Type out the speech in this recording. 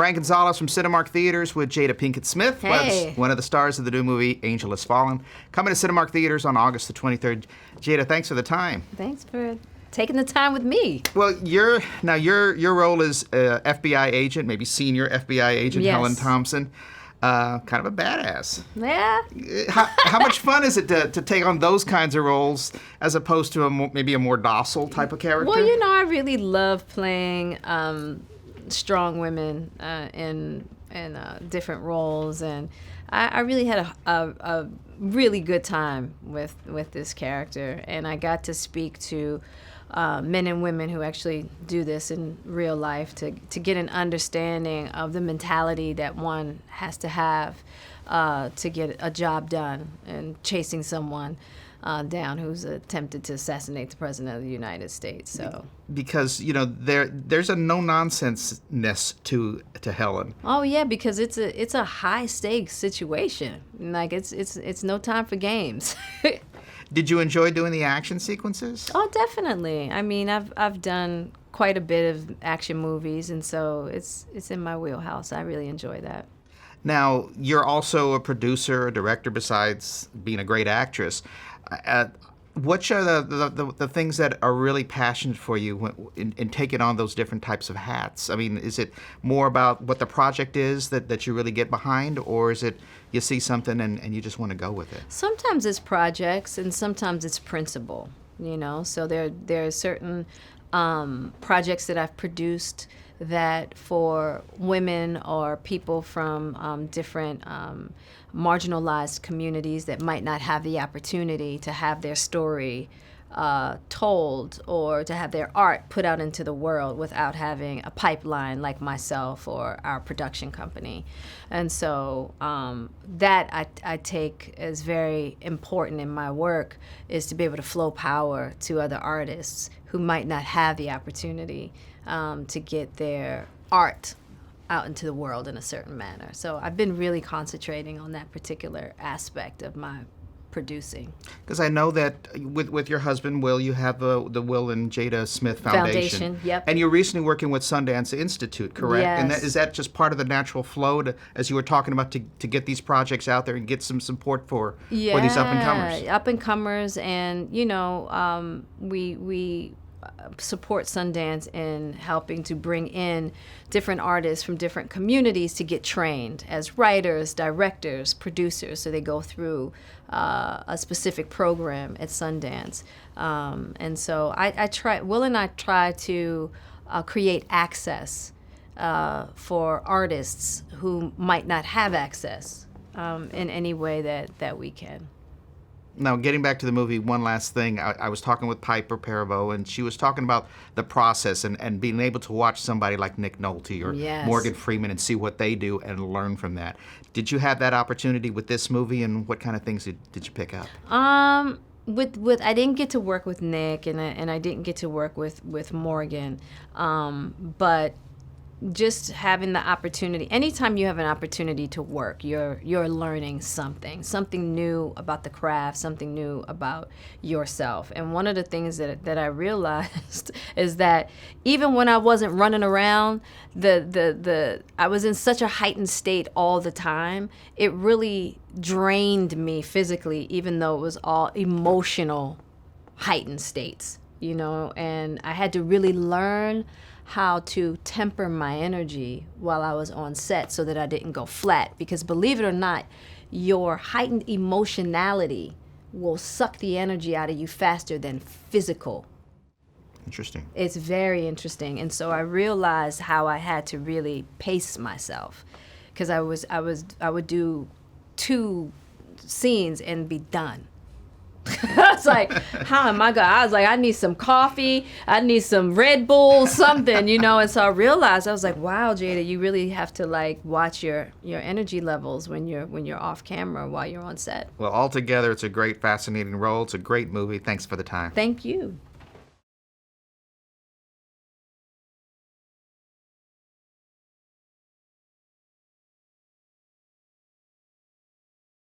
Frank Gonzalez from Cinemark Theaters with Jada Pinkett Smith, Hey. one of the stars of the new movie Angel Has Fallen, coming to Cinemark Theaters on August the 23rd. Jada, thanks for the time. Thanks for taking the time with me. Well, your role is FBI agent, maybe senior FBI agent Yes. Helen Thompson, kind of a badass. Yeah. How much fun is it to take on those kinds of roles as opposed to maybe a more docile type of character? Well, you know, I really love playing strong women in different roles, and I really had a really good time with this character, and I got to speak to men and women who actually do this in real life to get an understanding of the mentality that one has to have to get a job done and chasing someone down who's attempted to assassinate the President of the United States. So because there's a no nonsense-ness to Helen. Oh yeah, because it's a high stakes situation. Like it's no time for games. Did you enjoy doing the action sequences? Oh, definitely. I mean, I've done quite a bit of action movies, and so it's in my wheelhouse. I really enjoy that. Now, you're also a producer, a director, besides being a great actress. What are the things that are really passionate for you in taking on those different types of hats? I mean, is it more about what the project is that you really get behind, or is it you see something and you just want to go with it? Sometimes it's projects, and sometimes it's principle. So there are certain projects that I've produced that for women or people from different marginalized communities that might not have the opportunity to have their story told or to have their art put out into the world without having a pipeline like myself or our production company. And so that I take as very important in my work, is to be able to flow power to other artists who might not have the opportunity to get their art out into the world in a certain manner. So I've been really concentrating on that particular aspect of my producing. Because I know that with your husband, Will, you have the Will and Jada Smith Foundation. Yep. And you're recently working with Sundance Institute, correct? Yes. And is that just part of the natural flow, as you were talking about, to get these projects out there and get some support for these up-and-comers? Up-and-comers, and, we support Sundance in helping to bring in different artists from different communities to get trained as writers, directors, producers. So they go through a specific program at Sundance. And so Will and I try to create access for artists who might not have access in any way that we can. Now, getting back to the movie, one last thing. I was talking with Piper Perabo, and she was talking about the process and being able to watch somebody like Nick Nolte or Yes. Morgan Freeman and see what they do and learn from that. Did you have that opportunity with this movie, and what kind of things did you pick up? With I didn't get to work with Nick, and I didn't get to work with Morgan, but just having the opportunity, anytime you have an opportunity to work, you're learning something new about the craft, something new about yourself. And one of the things that I realized is that even when I wasn't running around, I was in such a heightened state all the time. It really drained me physically, even though it was all emotional heightened states, and I had to really learn how to temper my energy while I was on set so that I didn't go flat. Because believe it or not, your heightened emotionality will suck the energy out of you faster than physical. Interesting. It's very interesting. And so I realized how I had to really pace myself, because I would do 2 scenes and be done. I was like, how am I going? I was like, I need some coffee. I need some Red Bull, something, And so I realized, I was like, wow, Jada, you really have to watch your energy levels when you're off camera while you're on set. Well, altogether, it's a great, fascinating role. It's a great movie. Thanks for the time. Thank you.